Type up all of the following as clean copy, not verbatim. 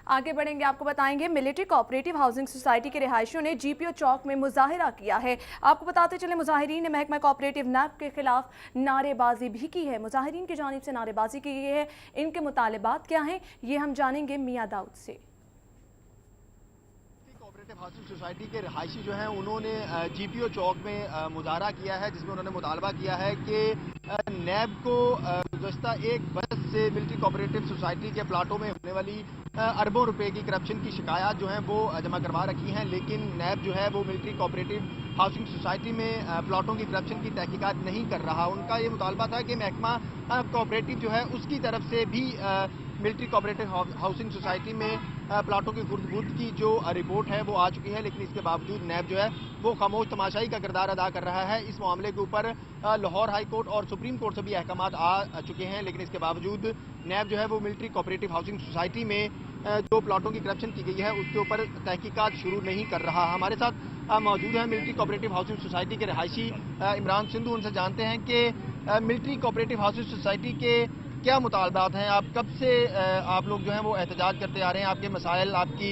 आगे बढ़ेंगे, आपको बताएंगे मिलिट्री कोऑपरेटिव हाउसिंग सोसाइटी के रिहायशियों ने जीपीओ चौक में मुजाहिरा किया है। आपको बताते चले मुजाहिरीन ने महकमा कोऑपरेटिव नैब के खिलाफ नारेबाजी भी की है। मुजाहिरीन की जानिब से नारेबाजी की गई है। इनके मुतालबात क्या हैं ये हम जानेंगे मियां दाऊद से। कोऑपरेटिव हाउसिंग सोसाइटी के रिहायशी जो हैं उन्होंने जीपीओ चौक में मुजाहरा किया है, जिसमें उन्होंने मुतालबा किया है कि नैब को गुज़श्ता एक बरस से मिलिट्री कोऑपरेटिव सोसाइटी के प्लाटों में होने वाली अरबों रुपए की करप्शन की शिकायत जो हैं वो जमा करवा रखी हैं, लेकिन नैब जो है वो मिलिट्री कोऑपरेटिव हाउसिंग सोसाइटी में प्लाटों की करप्शन की तहकीकात नहीं कर रहा। उनका ये मुतालबा था कि महकमा कोऑपरेटिव जो है उसकी तरफ से भी मिलिट्री कोऑपरेटिव हाउसिंग सोसाइटी में प्लाटों की खुर्द की जो रिपोर्ट है वो आ चुकी है, लेकिन इसके बावजूद नैब जो है वो खामोश तमाशाई का किरदार अदा कर रहा है। इस मामले के ऊपर लाहौर हाई कोर्ट और सुप्रीम कोर्ट से भी अहकामात आ चुके हैं, लेकिन इसके बावजूद नैब जो है वो मिलिट्री कोऑपरेटिव हाउसिंग सोसाइटी में जो प्लाटों की करप्शन की गई है उसके ऊपर तहकीकात शुरू नहीं कर रहा। हमारे साथ मौजूद है मिलिट्री कोऑपरेटिव हाउसिंग सोसाइटी के रिहायशी इमरान सिंधु। उनसे जानते हैं कि मिलिट्री कोऑपरेटिव हाउसिंग सोसाइटी के क्या मुतालबात हैं, आप कब से आप लोग जो हैं वो एहतजाज करते आ रहे हैं, आपके मसाइल, आपकी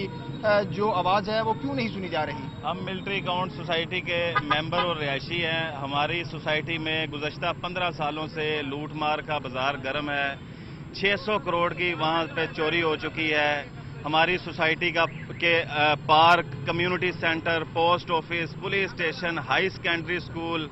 जो आवाज़ है वो क्यों नहीं सुनी जा रही? हम मिलिट्री अकाउंट सोसाइटी के मेंबर और रिहायशी हैं। हमारी सोसाइटी में गुज़श्ता 15 सालों से लूट मार का बाजार गर्म है। 600 करोड़ की वहाँ पे चोरी हो चुकी है। हमारी सोसाइटी के park, community centre, post office, police station, high secondary school,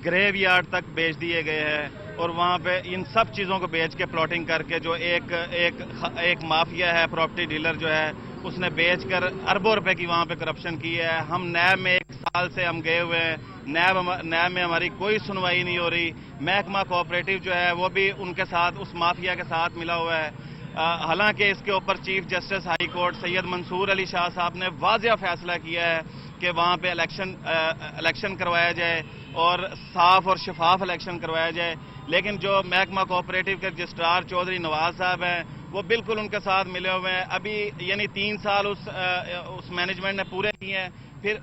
grave yard तक बेच दिए गए हैं और वहाँ पे इन सब चीज़ों को बेच के प्लॉटिंग करके जो एक माफिया है, प्रॉपर्टी डीलर जो है, उसने बेचकर अरबों रुपए की वहाँ पे करप्शन की है। हम नैब में 1 साल से हम गए हुए हैं, नैब में हमारी कोई सुनवाई नहीं हो रही। महकमा कोऑपरेटिव जो है वो भी उनके साथ, उस माफिया के साथ मिला हुआ है। हालांकि इसके ऊपर chief justice high court Syed Mansoor Ali Shah साहब ने वाज़ेह फैसला किया है कि वहाँ पे इलेक्शन करवाया जाए और साफ और शफाफ इलेक्शन करवाया जाए, लेकिन जो महकमा कोऑपरेटिव के रजिस्ट्रार चौधरी नवाज साहब हैं वो बिल्कुल उनके साथ मिले हुए हैं। अभी यानी 3 साल उस मैनेजमेंट ने पूरे किए हैं, फिर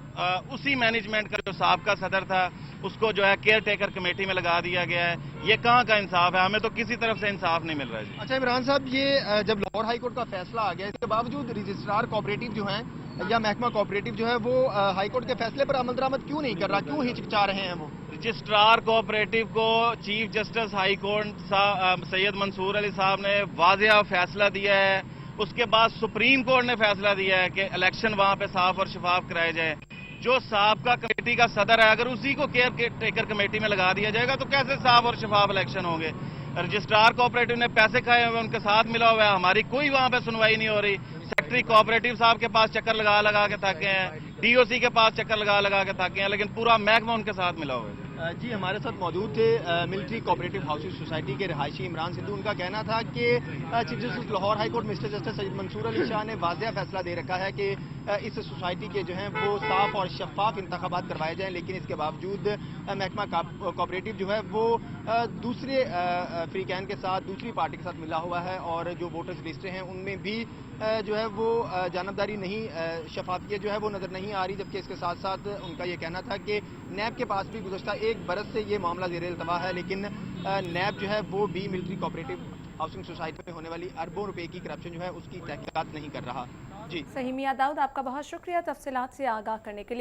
उसी मैनेजमेंट का जो साबका सदर था उसको जो है केयर टेकर कमेटी में लगा दिया गया है। ये कहाँ का इंसाफ है? हमें तो किसी तरफ से इंसाफ नहीं मिल रहा है जी। अच्छा इमरान साहब, ये जब लाहौर हाई कोर्ट का फैसला आ गया, इसके बावजूद रजिस्ट्रार कोऑपरेटिव जो हैं या महकमा कोऑपरेटिव जो है वो हाई कोर्ट के फैसले पर अमल दरामद क्यों नहीं कर रहा, क्यों हिचकिचा रहे हैं वो? रजिस्ट्रार कोऑपरेटिव को chief justice high court Syed Mansoor Ali साहब ने वाज़ेह फैसला दिया है। उसके बाद सुप्रीम कोर्ट ने फैसला दिया है कि इलेक्शन वहां पे साफ और शफाफ कराए जाए। जो साबका कमेटी का सदर है, अगर उसी को केयर टेकर कमेटी में लगा दिया जाएगा तो कैसे साफ और शफाफ इलेक्शन होंगे? रजिस्ट्रार कोऑपरेटिव ने पैसे खाए हुए, उनके साथ मिला हुआ है, हमारी कोई वहां पे सुनवाई नहीं हो रही। सेक्रेटरी कोऑपरेटिव साहब के पास चक्कर लगा के थके हैं, डीओसी के पास चक्कर लगा के थके हैं, लेकिन पूरा महकमा उनके साथ मिला हुआ है। जी, हमारे साथ मौजूद थे मिलिट्री कोऑपरेटिव हाउसिंग सोसाइटी के रिहायशी इमरान सिंधु। उनका कहना था कि chief justice Lahore high court mister justice Syed Mansoor Ali Shah ने वाज़ेह फैसला दे रखा है कि इस सोसाइटी के जो हैं वो साफ और शफाफ इंतखाबात करवाए जाएं, लेकिन इसके बावजूद महकमा कोऑपरेटिव जो है वो दूसरे फ्रीकैन के साथ, दूसरी पार्टी के साथ मिला हुआ है और जो वोटर्स लिस्टें हैं उनमें भी जो है वो जानबदारी नहीं, शफाफियत जो है वो नजर नहीं आ रही। जबकि इसके साथ साथ उनका ये कहना था कि नैब के पास भी गुज़श्ता 1 बरस से ये मामला ज़ेर-ए-इल्तवा है, लेकिन नैब जो है वो भी मिलिट्री कोऑपरेटिव हाउसिंग सोसाइटी में होने वाली अरबों रुपए की करप्शन जो है उसकी तहकीकात नहीं कर रहा। जी सही मियां दाऊद, आपका बहुत शुक्रिया तफसीलात से आगाह करने के लिए।